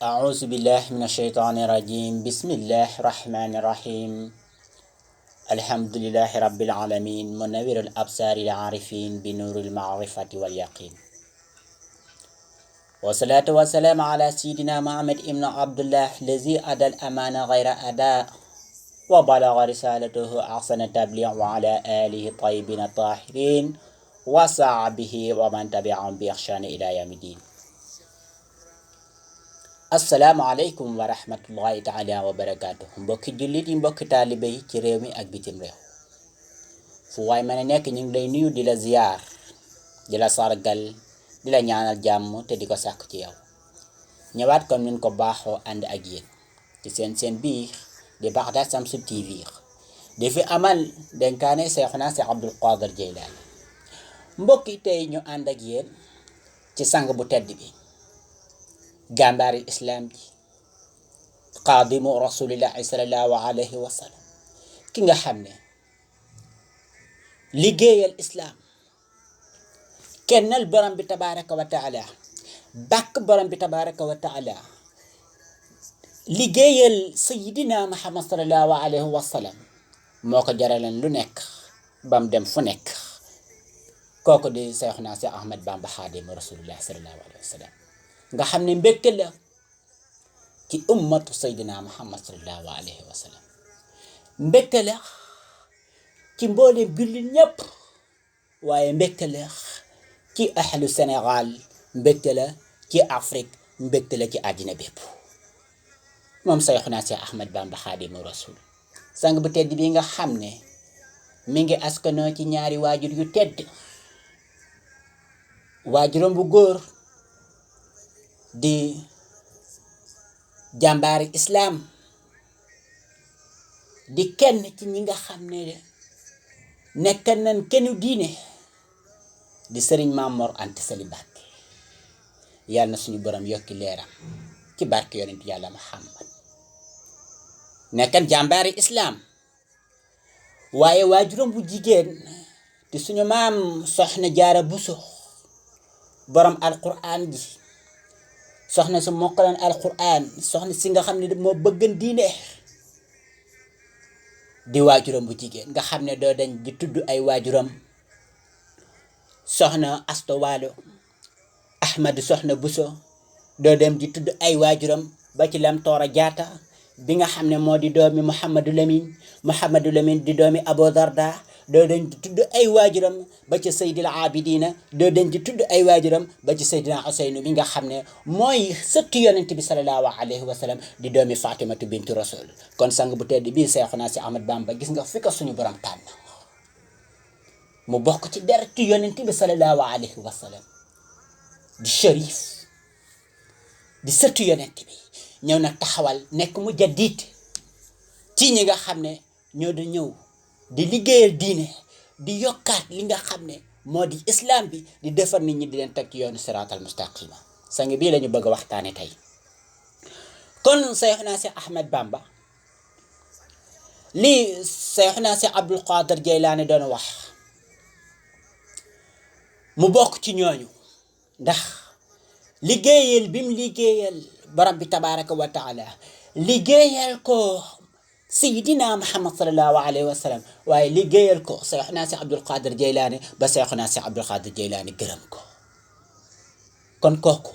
أعوذ بالله من الشيطان الرجيم بسم الله الرحمن الرحيم الحمد لله رب العالمين منور الأبصار العارفين بنور المعرفة واليقين والصلاة والسلام على سيدنا محمد ابن عبد الله الذي أدى الأمانة غير أداء وبلغ رسالته أحسن تبليغ وعلى آله الطيبين الطاهرين وصحبه ومن تبعهم بإحسان إلى يوم الدين. asalaamaaleykum wa rahmatullahi taala wa barakaatu mbokki jullit yi mbokki taalibe yi ci réew mi ak bitim réew fu waay mën a nekk ñu ngi lay nuyu di la ziyaar di la sargal di la ñaanal jàmm te di ko sàkk ci yow ñëwaat comme niñ ko baaxoo ànd ak yéen ci seen biir di Baghdad Shamsu TV di fi amal dénkaane Seexuna Seex Abdul Qaadir Jeylaani mbokki tey ñu ànd ak yéen ci sang bu tedd bi jàmbaari islam ji xaadimu rasulillahi sallallahu alayhi wa sallam ki nga xam ne liggéeyal islam kennal borom bi tabaraka wa taala bàkk borom bi tabaraka wa taala liggéeyal sayidina muhammad sallallahu alayhi wa sallam moo ko jaraleen lu nekk bam dem fu nekk kooku di Seexuna Seex Ahmad Bamba xaadimu rasulillahi sallallahu alayhi wa sallam nga xam ne mbégte la ci ummatu saydina muhammad sallallahu alayhi wa sallam mbégte la ci mboolem jullit ñépp waaye mbégte la ci ahlu Sénégal mbégte la ci Afrique mbégte la ci àddina bépp moom Seexuna Seex Ahmad Bamba xaadimu rasul sang bu tedd bi nga xam ne mi ngi askanoo ci ñaari waajur yu tedd waajuram bu góor di jàmbaari islam di kenn ci ñi nga xam ne nekk nañ kennu diine di sëriñ Maam Mor Anta Sali Mbàkke yàlla na suñu borom yokki leeram ci barke yonent yàlla Muhammad nekkan jàmbaari islam waaye waajuram bu jigéen di suñu maam soxna Jaara Buso borom alquran ji soxna su mokkalan alquran soxna si nga xam ne moo bëggan diine di waajuram bu jigéen nga xam ne doo dañ di tudd ay waajuram soxna Asto Waalo Ahmadu soxna Buso doo dem di tudd ay waajuram ba ci Lam Toora Jaata bi nga xam ne moo di doomi Mouhamadou Lamine di doomi Abo Darda doo dañ di tudd ay waajuram ba ci Seydil Abidina doo dañ di tudd ay waajuram ba ci Seydina Useynu bi nga xam ne mooy sëttu yonent bi sallallahu alayhi wa sallam di doomi Fatimatu bintu Rasul kon sang bu tedd bii Seexuna Si Ahmad Bamba gis nga fi ko suñu borom tànn mu bokk ci deretu yonent bi sallallahu alayhi wa sallam di shérif di sëttu yonent bi ñëw na taxawal nekk mu jaddiit ci ñi nga xam ne ñoo di ñëw di liggéeyal diine di yokkaat li nga xam ne moo di islam bi di defar nit ñi di leen teg ci yoonu siraatal mustaqima sang bii la ñu bëgg a waxtaane tey kon Seexuna Si Ahmad Bamba lii Seexuna Si Abdul Qaadir Jeylaani doon wax mu bokk ci ñooñu ndax liggéeyal bi mu liggéeyal borom bi tabaraka wa taala liggéeyal ko Seydina Muhammad sallallahu alayhi wa sallam waaye liggéeyal ko Seexuna Si Abdul Qaadir Jeylaani ba Seexuna Si Abdul Qaadir Jeylaani gërëm ko kon kooku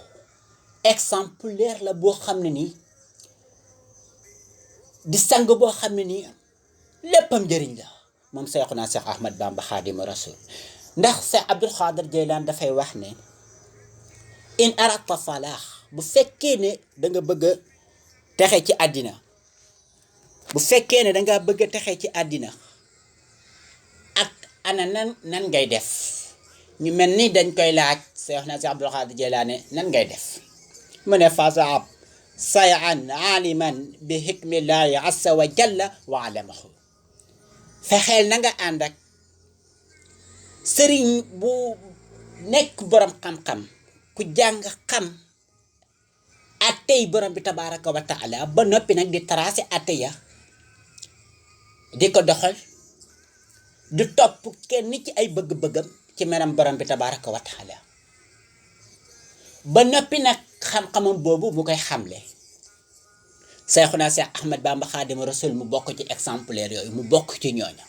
exemplaire la boo xam ne nii di sang boo xam ne nii léppam njëriñ la moom Seexuna Si Ahmad Bamba xaadimu rasul ndax Seex Abdul Qaadir Jeylaani dafay wax ne in arata falaax bu fekkee ne danga bëgg a texe ci àddina bu fekkee ne dangaa bëgg a texe ci àddina ak ana nan ngay def ñu mel ni dañ koy laaj Seexuna Si Abdul Qaadir Jeylaani nan ngay def mu ne fasaab sayan aliman bi hikmillahi azza wa jalla wa alamahu fexeel na nga ànd ak sëriñ bu nekk borom xam-xam ku jàng xam attey borom bi tabaraka wa taala ba noppi nag di tracé atte ya di ko doxal di topp kenn ci ay bëgg-bëggam ci meram borom bi tabaraka wa taala ba noppi nag xam-xamam boobu mu koy xamle Seexuna Seex Ahmad Bamba Xaadimu Rasuul mu bokk ci exemplaire yooyu mu bokk ci ñooñu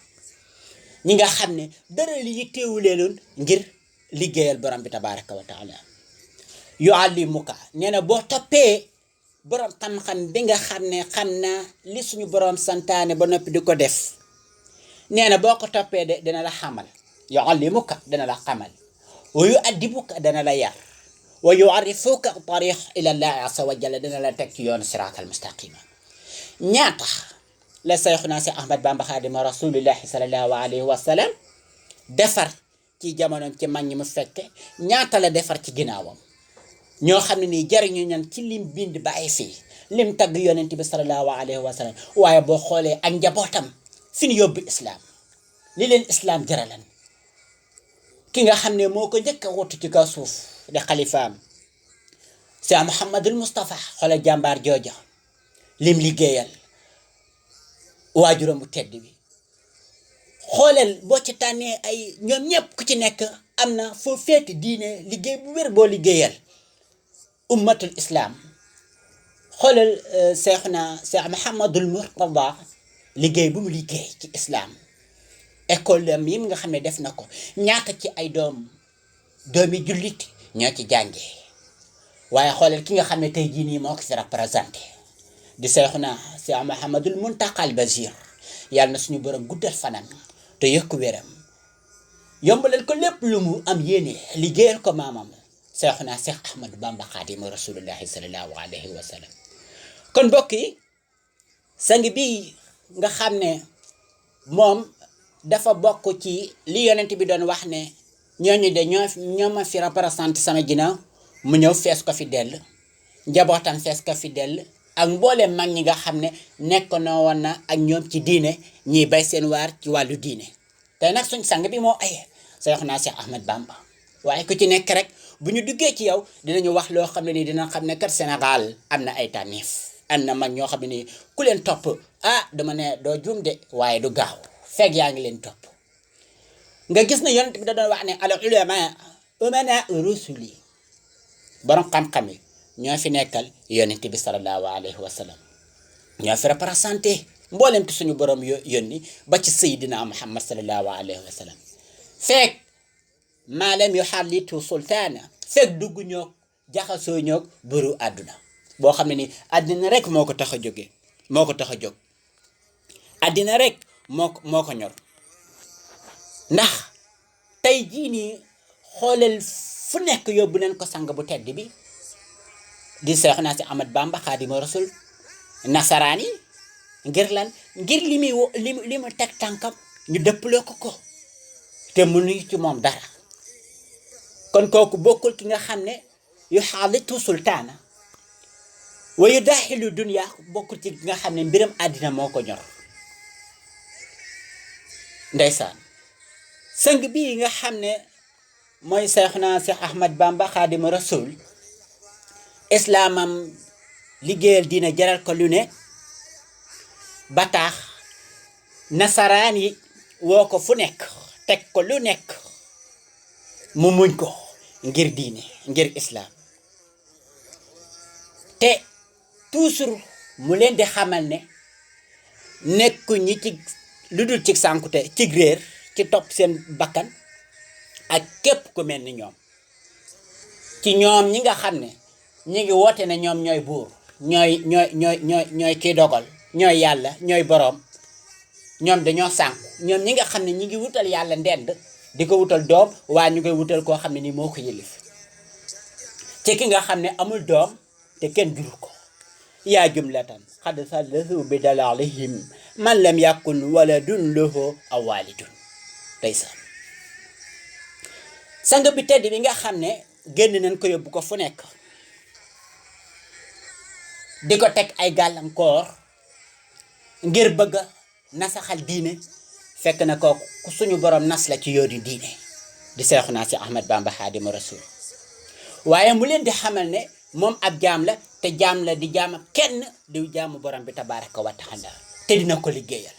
ñi nga xam ne dara li yitteewuleeloon ngir liggéeyal borom bi tabaraka wa taala yuallimuka nee na boo toppee borom xam-xam bi nga xam ne xam na li suñu borom santaane ba noppi di ko def nee na boo ko toppee de dina la xamal yuallimuka dana la xamal wa yuaddibuka dana la yar wa yuarifuka tariq ila llahi azza wa jalla dana la teg ci yoonu siraatal mustaqima ñaata la Seexuna si Ahmad Bamba Xaadimu Rasulillahi sallallahu alayhi wa sallam defar ci jamonoom ci mag ñi mu fekke ñaata la defar ci ginnaawam ñoo xam ne nii jariñu ñan ci lim bind ba ay fii lim tagg yonent bi sallallahu alayhi wa sallam waaye boo xoolee ak njabootam fi ñu yóbbu islam li leen islam jaralan ki nga xam ne moo ko njëkk a wutu ci kaw suuf di xalifaam Cheikh Mouhamadul Moustapha xoolal jàmbaar jooja lim liggéeyal waajuram bu tedd bi xoolal boo ci tànnee ay ñoom ñëpp ku ci nekk am na foo féeti diine liggéey bu wér boo liggéeyal ummatul islam xoolal Cheikh Mouhamadul Mourtada liggéey bu mu liggéey ci islam école am yi nga xam ne def na ko ñaata ci ay doomi jullit ñoo ci jàngee waaye xoolal ki nga xam ne tey jii nii moo ko fi représenté di Seexuna Seex Muhammadul Muntaqal Basiir yàlla na suñu borom guddal fanam te yokk wéram yombalal ko lépp lu mu am yéene liggéeyal ko maamam Seexuna Seex Ahmadu Bamba Xaadimu Rasulillahi sallallahu alayhi wa sallam kon mbokk yi sang bi nga xam ne moom dafa bokk ci li yonent bi doon wax ne ñooñu de ñoo ma fi représenté sama ginnaaw mu ñëw fees ko fi dell njabootam fees ko fi dell ak mbooleem mag ñi nga xam ne nekk na woon na ak ñoom ci diine ñiy bay seen waar ci wàllu diine tey nag suñ sang bi moo aye Seexuna Seex Ahmad Bamba waaye ku ci nekk rek bu ñu duggee ci yow dinañu wax loo xam ne nii dina xam ne kat Sénégal am na ay tànneef am na mag ñoo xam ne nii ku leen topp dama ne doo juum de waaye du gaaw fekk yaa ngi leen topp nga gis na yonent bi da doon wax ne al ulama umana rusuli borom xam-xam yi ñoo fi nekkal yonent bi sallallahu alayhi wa sallam ñoo fi représenté mboolem ki suñu borom yónni ba ci Seydina Muhammad sallallahu alayhi wa sallam fekk maalam yu xarlitu sultaana fekk dugg ñoog jaxasoo ñoog buru àdduna boo xam ne ni àddina rek moo ko tax a jóge moo ko tax a jóg àddina rek moo ko ñor ndax tey jii nii xoolal fu nekk yóbbu nañ ko sang bu tedd bi di Seexuna Si Ahmad Bamba Xaadimu Rasul nasaraan yi ngir lan ngir li mu teg tànkam ñu dëppaloo ko te mënuñu ci moom dara kon kooku bokkul ki nga xam ne yu xaalitu sultaana wa yu daaxilu dunya bokkul ci ki nga xam ne mbiram àddina moo ko ñor ndeysaan sang bii nga xam ne mooy Seexuna Seex Ahmad Bamba Xaadimu Rasul islaamam liggéeyal dina jaral ko lu ne ba tax nasaraan yi woo ko fu nekk teg ko lu nekk mu muñ ko ngir diine ngir islaam te toujours mu leen di xamal ne nekku ñi ci lu dul ci sànkute ci réer ci topp seen bakkan ak képp ku mel ni ñoom ci ñoom ñi nga xam ne ñi ngi woote ne ñoom ñooy buur ñooy kiy dogal ñooy yàlla ñooy boroom ñoom dañoo sànku ñoom ñi nga xam ne ñi ngi wutal yàlla ndend di ko wutal doom waa ñu koy wutal koo xam ne ni moo ko yëlif ci ki nga xam ne amul doom te kenn juru ko yaa jumlatan xad sallahu bi dalalihim man lam yakun waladun lahu aw walidun ndeysaan sang bi tedd bi nga xam ne génn nañ ko yóbbu ko fu nekk di ko teg ay gàllankoor ngir bëgg a nasaxal diine fekk na ko ku suñu borom nas la ci yooni diine di Seexuna Si Ahmad Bamba Xaadimu Rasul waaye mu leen di xamal ne moom ab jaam la te jaam la di jaam kenn di jaamu borom bi tabaraka wa taala te dina ko liggéeyal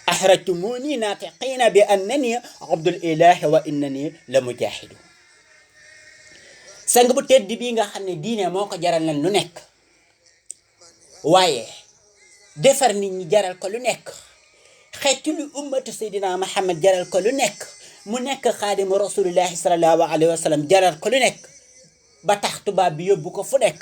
axrajtumuni naatiqiina bi annani abdul ilahi wa innani la mujahidu sang bu tedd bii nga xam ne diine moo ko jaral leen lu nekk waaye defar nit ñi jaral ko lu nekk xeetu lu ummatu Seydina Muhammad jaral ko lu nekk mu nekk xaadimu rasulillahi sallallahu alayhi wa sallam jaral ko lu nekk ba tax tubaab bi yóbbu ko fu nekk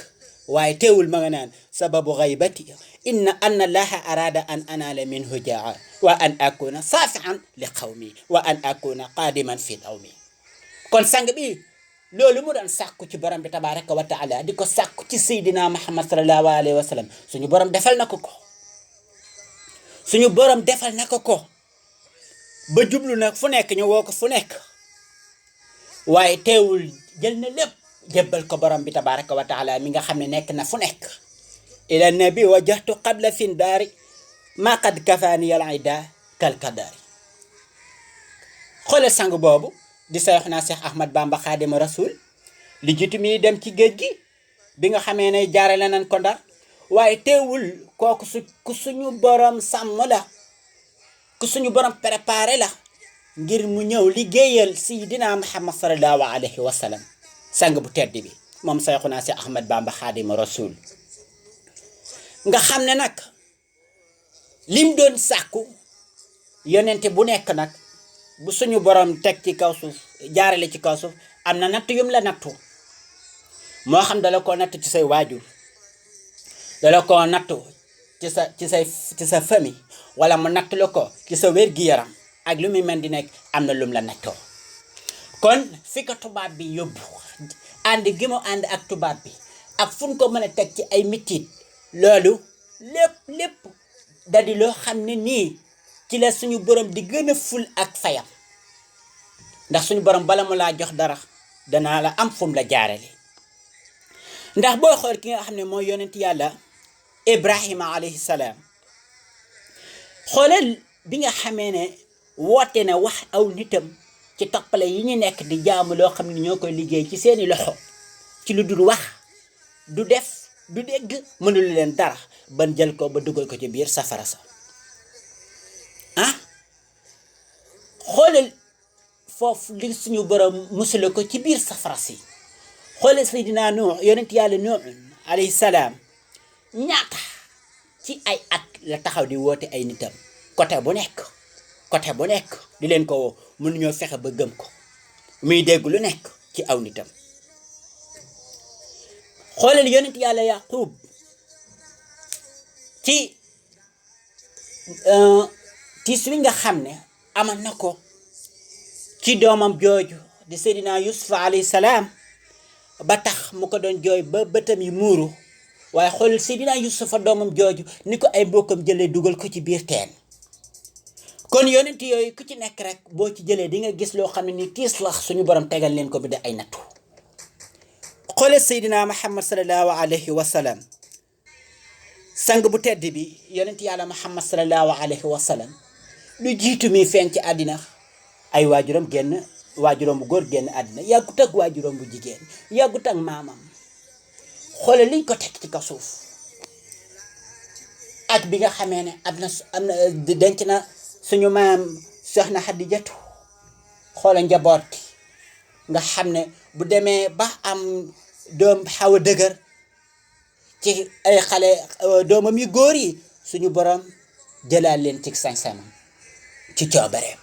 waaye teewul ma nga naan sababu xaybati inna anna allaha arada an anala minhu jaa wa an akuna safian li qawmi wa an akuna qadiman fi qawmi kon sang bi loolu mu doon sàkku ci borom bi tabaraka wa taala di ko sàkku ci Seydina Muhammad sallallahu alayhi wa sallam suñu borom defal na ko ko suñu borom defal na ko ko ba jublu nag fu nekk ñu woo ko fu nekk waaye teewul jël na lépp jébbal ko borom bi tabaraka wa taala mi nga xam ne nekk na fu nekk ila nabi wajjahtu qabla fin daari ma qad kafaani al ida kal kadaari xoolal sang boobu di Seexuna Seex Ahmad Bamba Xaadimu Rasuul li jiitu mi dem ci géej gi bi nga xamee ne jaarale nañ ko Ndar waaye teewul kooku ku suñu borom sàmm la ku suñu borom préparé la ngir mu ñëw liggéeyal Seydina Muhammad sallallahu alayhi wa sallam sang bu tedd bi moom Seexuna Seex Ahmad Bamba Xaadimu Rasuul nga xam ne nag lim doon sàkku yonente bu nekk nag bu suñu borom teg ci kaw suuf jaarale ci kaw suuf am na natt yum la nattu moo xam dala ko natt ci say waajur dala ko nattu ci sa famille wala mu natt la ko ci sa wér-gi-yaram ak lu muy mel di nekk am na lum la nattoo kon fi ko tubaab bi yóbbu ànd gi mu ànd ak tubaab bi ak fu ñu ko mën a teg ci ay mitit loolu lépp dadi loo xam ne nii ci la suñu borom di gën a ful ak fayam ndax suñu borom bala mu laa jox dara danaa la am fum la jaarale ndax boo xool ki nga xam ne mooy yonent yàlla Ibrahima alayhi salaam xoolal bi nga xamee ne woote na wax aw nitam ci toppale yi ñu nekk di jaamu loo xam ne ñoo koy liggéey ci seeni loxo ci lu dul wax du def du dégg mënul leen dara ban jël ko ba dugal ko ci biir safara sa xoolal foofu li suñu borom musula ko ci biir safara si xoolal Seydina Nuux yonent yàlla Nuux alayhi salaam ñaata ci ay at la taxaw di woote ay nitam côté bu nekk di leen ko woo mënuñoo fexe ba gëm ko muy dégg lu nekk ci aw nitam xoolal yonent yàlla Yaqub ci tiis wi nga xam ne amal na ko ci doomam jooju di Seydina Yusuf alayhi salaam ba tax mu ko doon jooy ba bëtam yi muuru waaye xoolal Seydina Yusufa doomam jooju ni ko ay mbokkam jëlee dugal ko ci biir teen kon yonent yooyu ku ci nekk rek boo ci jëlee di nga gis loo xam ne ni tiis la suñu borom tegal leen ko bi da ay nattu xoolal Seydina Muhammad sallallahu alayhi wa sallam sang bu tedd bi yonent yàlla Muhammad sallallahu alayhi wa sallam lu jiitu mi feeñ ci àddina ay waajuram bu góor génn àddina yàggut ak waajuram bu jigéen yàggut ak maamam xoolal liñ ko teg ci kaw suuf ak bi nga xamee ne am na denc na suñu maam soxna Xadijatu xoolal njaboot nga xam ne bu demee ba am doom xaw a dëgër ci ay xale doomam yu góor yi suñu borom jëlaal leen ci sañ-sañam ci coobareem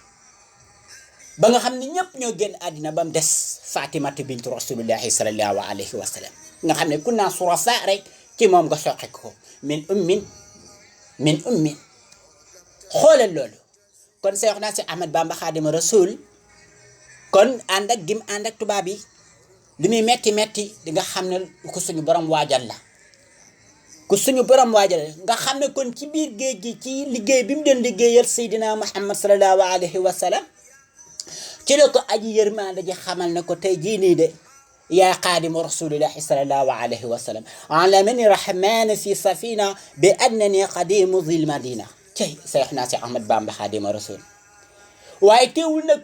ba nga xam ne ñëpp ñoo génn àddina ba mu des Fatimatu bintu rasulillahi sallallahu alayhi wa sallam nga xam ne ku naa surafa rek ci moom nga soqe ko min ummin xoolal loolu kon Seexuna Si Ahmad Bamba Xaadimu Rasuul kon ànd ak gim ànd ak tubaab yi li muy metti di nga xam ne ku suñu borom waajal la nga xam ne kon ci biir géej gi ci liggéey bi mu doon liggéeyal Seydina Muhammad sallallahu alayhi wa sallam ci la ko aji yërmande ji xamal ne ko tey jii nii de yaa xaadimu rasulillahi sallallahu alayhi wa sallam alamani rahmani fi safina bi annani qadimu zil madina cey Seexuna Si Ahmad Bamba Xaadimu Rasuul waaye teewul nag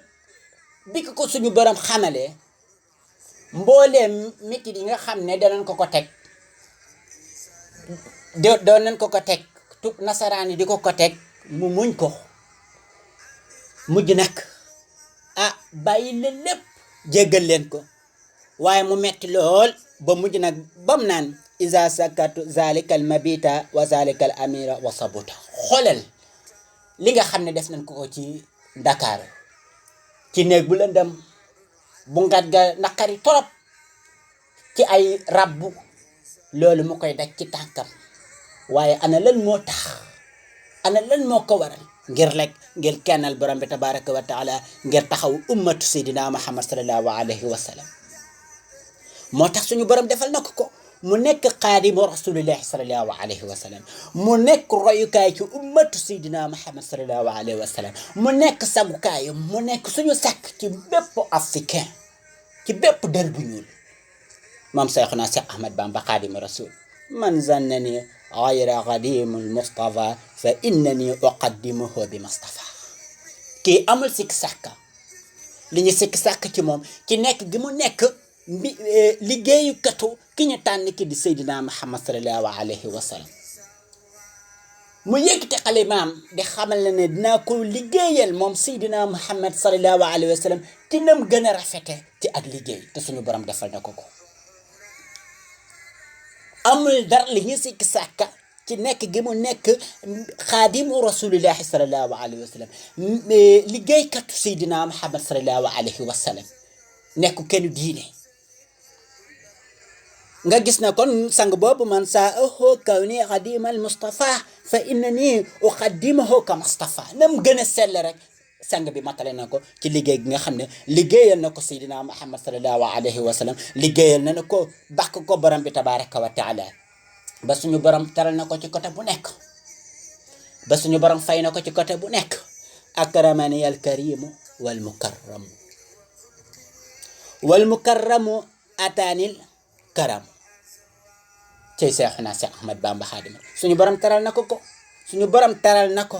bi ko suñu borom xamalee mbooleem métti yi nga xam ne danañ ko teg doon nañ ko teg tub nasaraan yi di ko teg mu muñ ko mujj nag bàyyi leen lépp jéggal leen ko waaye mu metti lool ba mujj nag bam naan isa sakatu zalikal mabita wa zalikal amira wa sabuta. xoolal li nga xam ne def nañ ko ci Dakar ci néeg bu lëndëm bu ngat ga naqari torop ci ay rabbu loolu mu koy daj ci tànkam waaye ana lan moo tax ana lan moo ko waral ngir kennal borom bi tabaraka wa taala ngir taxaw ummatu seydina Muhammad sallallahu alayhi wa sallam moo tax suñu borom defal na ko mu nekk xaadimu rasulillahi sallallahu alayhi wa sallam mu nekk royukaay ci ummatu seydina Muhammad sallallahu alayhi wa sallam mu nekk sagukaay mu nekk suñu sakk ci bépp africain ci bépp dër bu ñuul moom Seexuna Seex Ahmad Bamba xaadimu rasul man zannani ghayra qadimul Mustafa fa innani uqaddimuhu bi Mustafa kii amul sikk sàkka li ñu sikk sàkk ci moom ci nekk gi mu nekk liggéeyukatu ki ñu tànn ki di Seydina Muhammad sallallahu alayhi wa sallam mu yëkkati xalimaam di xamal la ne dinaa ko liggéeyal moom Seydina Muhammad sallallahu alayhi wa sallam ci nam gën a rafete ci ak liggéey te suñu borom defal na ko amul dara li ñu sikk sàkka ci nekk gi mu nekk xaadimu rasulillahi sallallahu alayhi wa sallam liggéeykatu Seydina Muhammad sallallahu alayhi wa sallam nekk kenn diine nga gis na kon sang boobu man saa ahoo kaw ni xadimal Mustafa fa innani uqaddimuhu ka Mustafa nam gën a sell rek sang bi matale na ko ci liggéey gi nga xam ne liggéeyal na ko Seydina Muhammad sallallahu alayhi wa sallam liggéeyal na ko bàkk ko borom bi tabaraka wa taala ba suñu borom teral na ko ci côté bu nekk ba suñu borom fay na ko ci côté bu nekk akramani al karimu wal mukarramu ataanil karam cey Seexuna Seex Ahmad Bamba Xaadimu suñu borom teral na ko suñu borom teral na ko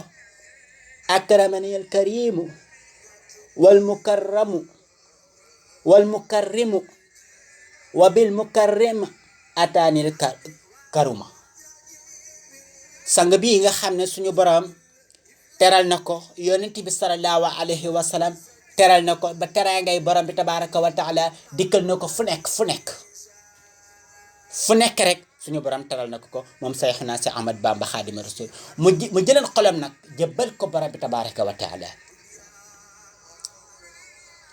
akramani al karimu wal mukarrimu wa bil mukarrim ataanil karuma sang bii nga xam ne suñu borom teral na ko yonent bi sallallahu alayhi wa sallam teral na ko ba teraa ngay borom bi tabaraka wa taala dikkal na ko fu nekk rek suñu borom teral na ko moom Seexuna Seex Ahmad Bamba Xaadimu Rasuul mu jëleen xolam nag jëbbal ko borom bi tabaraka wa taala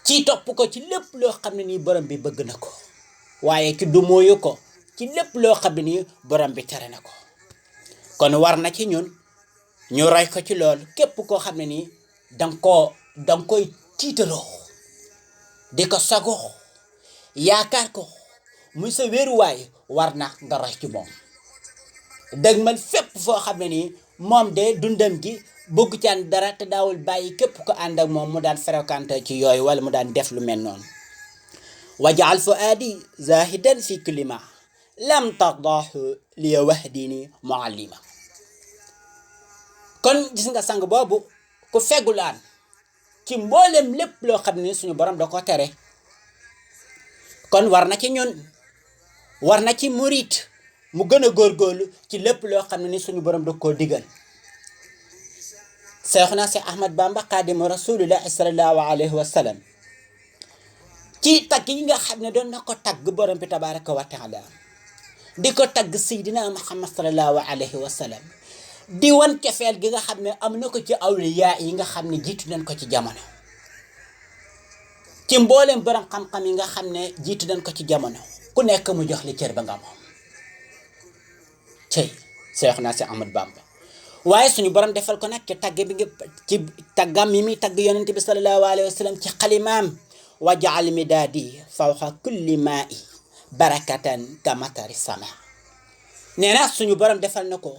ci topp ko ci lépp loo xam ne nii borom bi bëgg na ko waaye ci dumóoyu ko ci lépp loo xam ne nii borom bi tere na ko kon war na ci ñun ñu roy ko ci loolu képp koo xam ne nii danga koy tiitaloo di ko sagoo yaakaar ko muy sa wéeruwaay war na nga roy ci moom dëgg man fépp foo xam ne nii moom de dundam gi bëgg ci an dara te daawul bàyyi képp ko ànd ak moom mu daan fréquenté ci yooyu wala mu daan def lu mel noonu wajaal fuaadi zahidan fi kulli ma lam tardahu li wahdini muallima kon gis nga sang boobu ku fegulaan ci mboolem lépp loo xam ne suñu borom da ko tere kon war na ci ñun war na ci murit mu gën a góorgóorlu ci lépp loo xam ne ni suñu borom da koo digal Seexuna Seex Ahmad Bamba Xaadimu Rasulillahi sallallahu alayhi wa sallam ci tagg yi nga xam ne doon na ko tagg borom bi tabaraka wa taala di ko tagg Seydina Muhammad sallallahu alayhi wa sallam di wan cofeel gi nga xam ne am na ko ci awliya yi nga xam ne jiitu nañ ko ci jamono ci mboolem borom xam-xam yi nga xam ne jiitu nañ ko ci jamono ku nekk mu jox li cër ba nga moom cey Seexuna Seex Ahmad Bamba waaye suñu borom defal ko nag ci tagg bi nga ci taggam yi muy tagg yonent bi sallallahu alayhi wa sallam ci xalimaam wajaal midaadi fawqa kulli maa'i barakatan kamatari sama nee na suñu borom defal na ko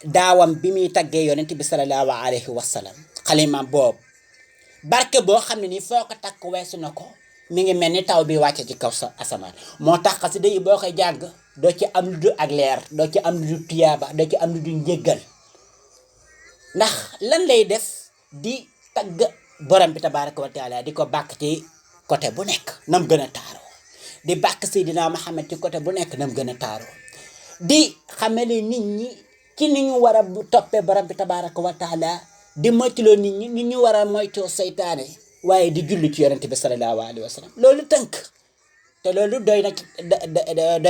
daawam bi muy taggee yonent bi sallallahu alayhi wa sallam xalimaam boobu barke boo xam ne nii foo ko takk weesu na ko mi ngi mel ni taw bi wàcce ci kaw sa asamaan moo tax xasida yi boo koy jàng doo ci am lu du ak leer doo ci am lu du tiyaaba doo ci am lu du njéggal ndax lan lay def di tagg borom bi tabaraka wa taala di ko bàkk ci côté bu nekk nam gën a taaroo di bàkk Seydina Muhammad ci côté bu nekk nam gën a taaroo di xamale nit ñi ci ni ñu war a toppee borom bi tabaraka wa taala di moytuloo nit ñi ni ñu war a moytoo seytaane waaye di julli ci yonent bi sallallahu alayhi wa sallam loolu tënk te loolu doy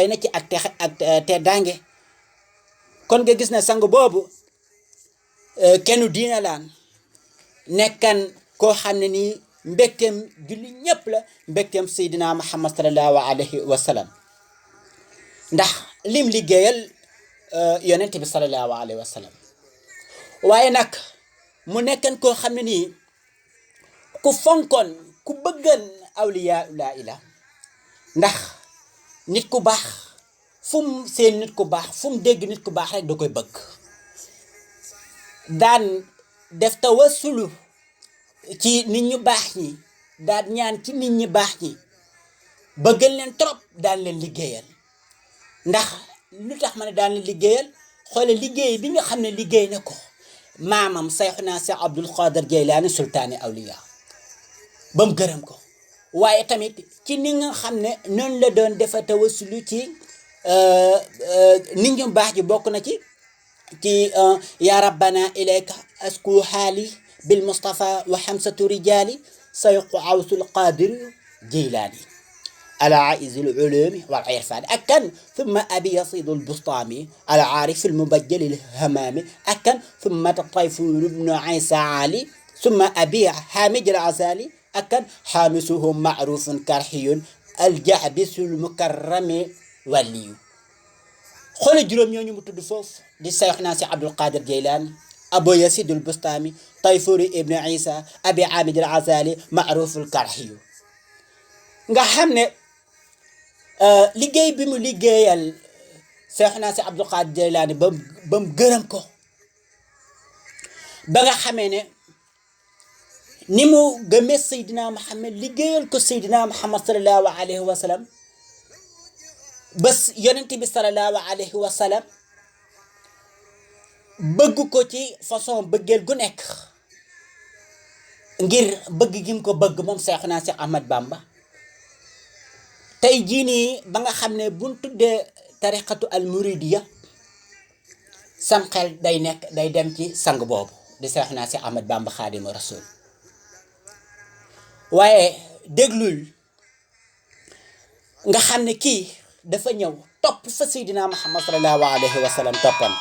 na ci ak texe ak teddaange. kon nga gis ne sang boobu kennu diina laan nekkan koo xam ne nii mbégteem julli ñëpp la mbégteem Seydina Muhammad sallallahu alayhi wa sallam ndax lim liggéeyal yonent bi sallallahu alayhi wa sallam waaye nag mu nekkan koo xam ne nii ku fonkoon ku bëggan awliyaa ulaa ila ndax nit ku baax fu mu seen nit ku baax fu mu dégg nit ku baax rek da koy bëgg daan def tawassulu ci nit ñu baax ñi daan ñaan ci nit ñi baax ñi bëggal leen trop daan leen liggéeyal ndax lu tax ma ne daan leen liggéeyal xoole liggéey bi nga xam ne liggéey na ko maamam Sayxuna Seex Abdul Qaadir Jaylaani sultaani awliya ba mu gërëm ko waaye tamit ci ni nga xam ne noonu la doon defa tawassulu ci nit ñu baax ji bokk na ci ya rabbana ilayka asku haali bil mustafa wa xamsatu rijaali sayqu awsul qadir jeylaani ala aizil ulumi wal irfani ak kan thumma abi yasidul bustami ala aarif al mubajjal hamami ak kan thumma tayfur ibnu isa ali thumma abi hamid al azali ak kan xaamisuhu maarufun karxiyun aljahbisul mukarrami waliyu xoole juróom ñooñu mu tudd foofu di Sayxuna si Abdul Qadir Jeylaan Abu Yasidul Bustami Tayfuri ibnu Isa Abi Amid al Azali Maaruful Karxiyu nga xam ne liggéey bi mu liggéeyal Sayxuna si Abdul Qadir Jeylaani ba mu gërëm ko ba nga xamee ne ni mu gëmee Seydina Muhammad liggéeyal ko Seydina Muhammad sallallahu alayhi wa sallam bés yonent bi sallallahu alayhi wa sallam bëgg ko ci façon bëggeel gu nekk ngir bëgg gim ko bëgg moom Seexuna si Ahmad Bamba tey jii nii ba nga xam ne buñ tuddee tariqatu al muridiya sam xel day dem ci sang boobu di Seexuna si Ahmad Bamba Xaadimu Rasuul waaye déglul nga xam ne kii dafa ñëw topp fa Seydina Muhammad sallallahu alayhi wa sallam toppan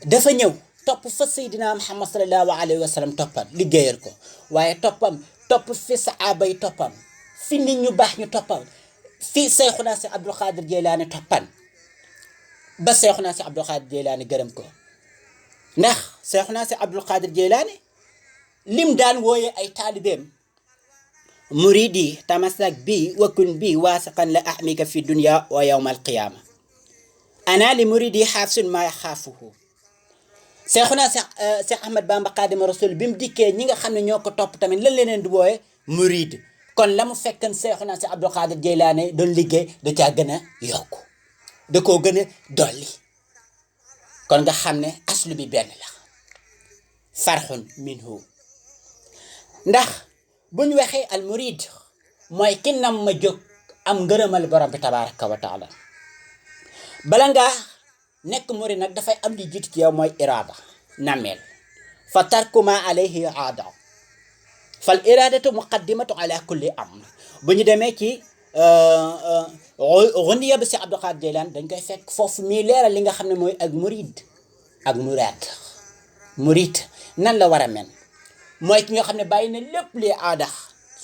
dafa ñëw topp fa Seydina Muhammad sallallahu alayhi wa sallam toppan liggéeyal ko waaye topp fi saaba yi toppan fi nit ñu baax ñu toppan fi Sayxuna si Abdul Qadir Jeylaani toppan ba Sayxuna si Abdul Qadir Jeylaani gërëm ko ndax Sayxuna si Abdul Qadir Jeylaani lim daan wooye ay taalibeem muridi tamasak bi wakun bi waasiqan la ahmika fi dunya wa yawma alqiyama ana li muridi xaafsun ma yaxaafuhu Seexuna Seex Ahmad Bamba Xaadimu Rasuul bi mu dikkee ñi nga xam ne ñoo ko topp tamit lan leneen di wooye murid kon la mu fekkan Seexuna si Abdul Qaadir Jeylaani doon liggéey da caa gën a yokku da koo gën a dolli kon nga xam ne aslu bi benn la farxun minhu ndax buñ waxee al murid mooy ki nam ma jóg am ngërëmal borom bi tabaraka wa taala bala nga nekk murid nag dafay am li jiitu ci yow mooy iraada nameel fa tarku ma alayhi aada fal iradatu muqaddimatu ala kulli amr bu ñu demee ci xuniya bi si Abdul Qaadir Jeylaan dañ koy fekk foofu mii leeral li nga xam ne mooy ak muraad murid nan la war a mel mooy ki nga xam ne bàyyi na lépp li aada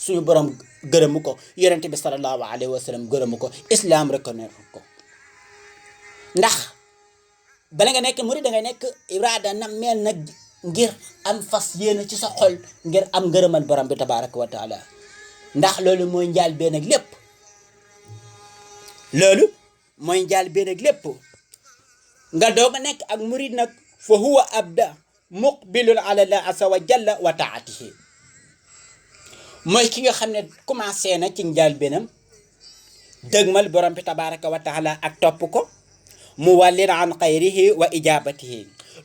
suñu borom gërëmu ko yonent bi sallallahu alayhi wa sallam gërëmu ko islam reconnaître ko ndax bala nga nekk murid da ngay nekk iraada na mel nag ngir am fas yéene ci sa xol ngir am ngërëmal borom bi tabaraka wa taala ndax loolu mooy njaal bee nag lépp nga doog a nekk ak murid nag fa huwa abda muqbilun ala Allah azza wa jalla wa taatihi mooy ki nga xam ne commencé na ci njaal benam dëgmal borom bi tabaraka wa taala ak topp ko mu wàllin an xayrihi wa ijabatihi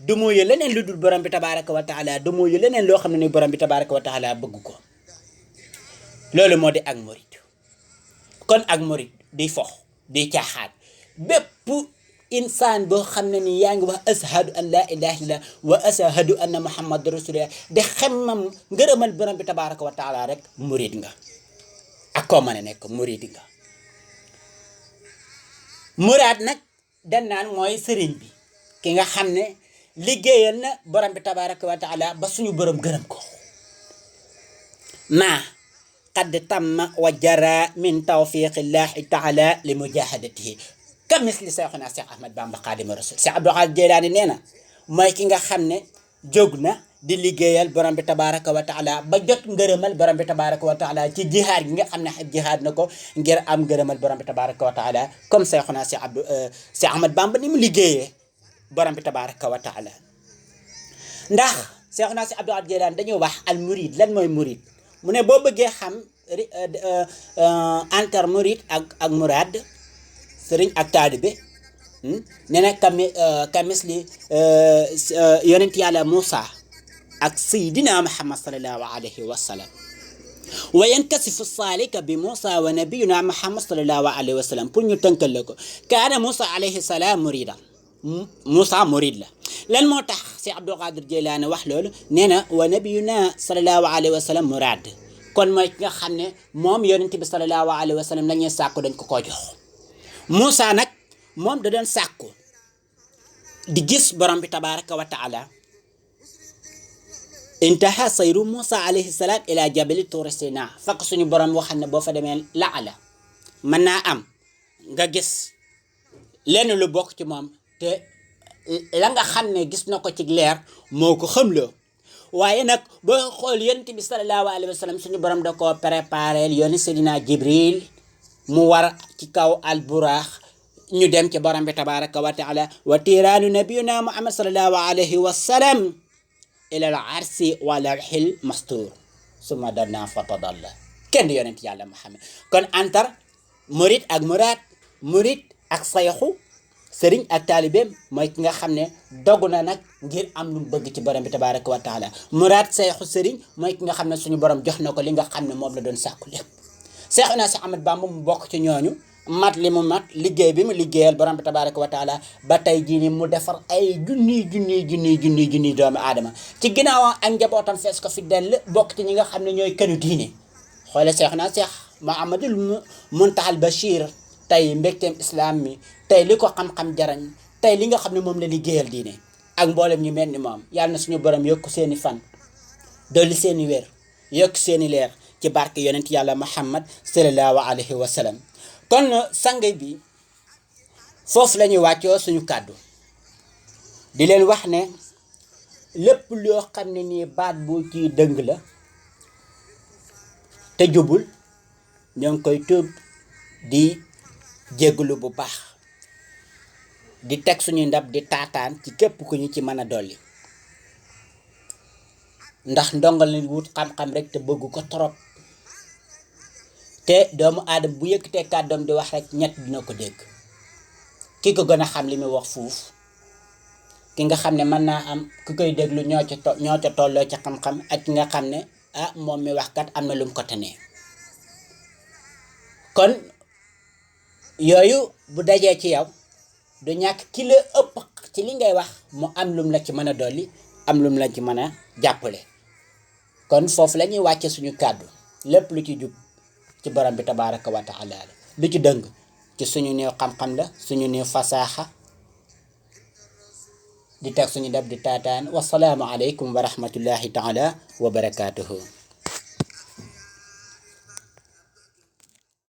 du mooyu leneen lu dul borom bi tabaraka wa taala du mooyu leneen loo xam ne ni borom bi tabaraka wa taala bëgg ko loolu moo di ak murid kon ak murid di fox di caaxaan bépp insaan boo xam ne ni yaa ngi wax ashadu an la ilaha illallah wa ashadu anna muhammad rasulullah di xemmam ngërëmal borom bi tabaraka wa taala rek murid nga ak koo mën a nekk murid nga. muraad nag dan naan mooy sëriñ bi ki nga xam ne liggéeyal na borom bi tabaraka wa taala ba suñu borom gërëm ko. ma qad tamma wa jara min tawfiqillahi taala li mujahadatihi ka misli Seexuna Seex Ahmad Bamba Xaadimu Rasuul. Seex Abdul Xaadir Jilaani nee na mooy ki nga xam ne jóg na di liggéeyal borom bi tabaraka wa taala ba jot ngërëmal borom bi tabaraka wa taala ci jihaad gi nga xam ne jihaad na ko ngir am ngërëmal borom bi tabaraka wa taala comme Seexuna Seex Ahmad Bamba ni mu liggéeyee borom bi tabaraka wa taala. ndax Seexuna Seex Abdul Xaadir Jilaani dañuy wax al murid lan mooy murid mu ne boo bëggee xam entre murid ak muraad sëriñ ak taalibe nee na kamis li yonent yàlla Moussa ak Seydina Muhammad sallallahu alayhi wa sallam wa yankasifu saalika bi Moussa wa nabiyuna Muhammad sallallahu alayhi wa sallam pour ñu tënkal la ko kaana Moussa alayhi salaam murida Moussa murid la lan moo tax si Abdul Qadir Jeylaani wax loolu nee na wa nabiyuna sallallahu alayhi wa sallam muraad kon mooy ki nga xam ne moom yonent bi sallallahu alayhi wa sallam la ñuy sàkku dañ ko koo jox. Moussa nag moom da doon sàkku di gis borom bi tabaraka wa taala. intaha sayru Moussa alayhi salaam ila jabali Tuuri Sinaa fekk suñu borom waxal ne boo fa demee laala mën naa am nga gis lenn lu bokk ci moom te la nga xam ne gis na ko ci leer moo ko xamloo waaye nag boo xool yonent bi sallallahu alayhi wa sallam suñu borom da koo préparé yooni Seydina Jibril mu war ci kaw alburaax ñu dem ci borom bi tabaraka wa taala wa tiiraanu nabiyuna Muhammad sallallahu alayhi wa sallam ila al arsi wa lawhil mastuur summa danna fatadalla kenn yonent yàlla Muhammad. kon antar murid ak muraad murid ak sayxu sëriñ ak taalibeem mooy ki nga xam ne dogu na nag ngir am lu mu bëgg ci borom bi tabaraka wa taala. muraad sayxu sëriñ mooy ki nga xam ne suñu borom jox na ko li nga xam ne moom la doon sàkku lépp. Seexuna Seex Ahmad Bamba mu bokk ci ñooñu mat li mu mat liggéey bi mu liggéeyal borom bi tabaraka wa taala ba tey jii ni mu defar ay junniy doomu aadama ci ginnaawam ak njabootam fees ko fi dell bokk ci ñi nga xam ne ñooy kënu diine. xoole Seexuna Seex Muhammadul Muntahal Bachir tey mbégteem islam mi tey li ko xam-xam jarañ tey li nga xam ne moom la liggéeyal diine ak mboolem ñu mel ni moom yàlla na suñu borom yokk seeni fan dolli seeni wér yokk seeni leer ci barke yonent yàlla Muhammad sallallahu alayhi wa sallam. kon sangay bi foofu la ñuy wàccoo suñu kàddu di leen wax ne lépp loo xam ne nii baat bu ci dëng la te jubul ñoo ngi koy tuub di jégglu bu baax di teg suñuy ndab di taataan ci képp ku ñu ci mën a dolli ndax ndongal ni wut xam-xam rek te bëgg ko trop te doomu aadama bu yëkkatee kàddoom di wax rek ñett dina ko dégg ki ko gën a xam li muy wax fuuf ki nga xam ne mën naa am ku koy déglu ñoo ca tolloo ci xam-xam ak ki nga xam ne moom mi wax kat am na lu mu ko tenee. kon yooyu bu dajee ci yow du ñàkk ki la ëpp ci li ngay wax mu am lum la ci mën a dolli am lum la ci mën a jàppale. kon foofu la ñuy wàcce suñu kàddu lépp lu ci jub ci borom bi tabaraka wa taala la lu ci dëng ci suñu néew xam-xam la suñu néew fasaaxa di teg suñu dab di taataan wasalaamu aleykum wa rahmatullahi taala wa barakaatuhu.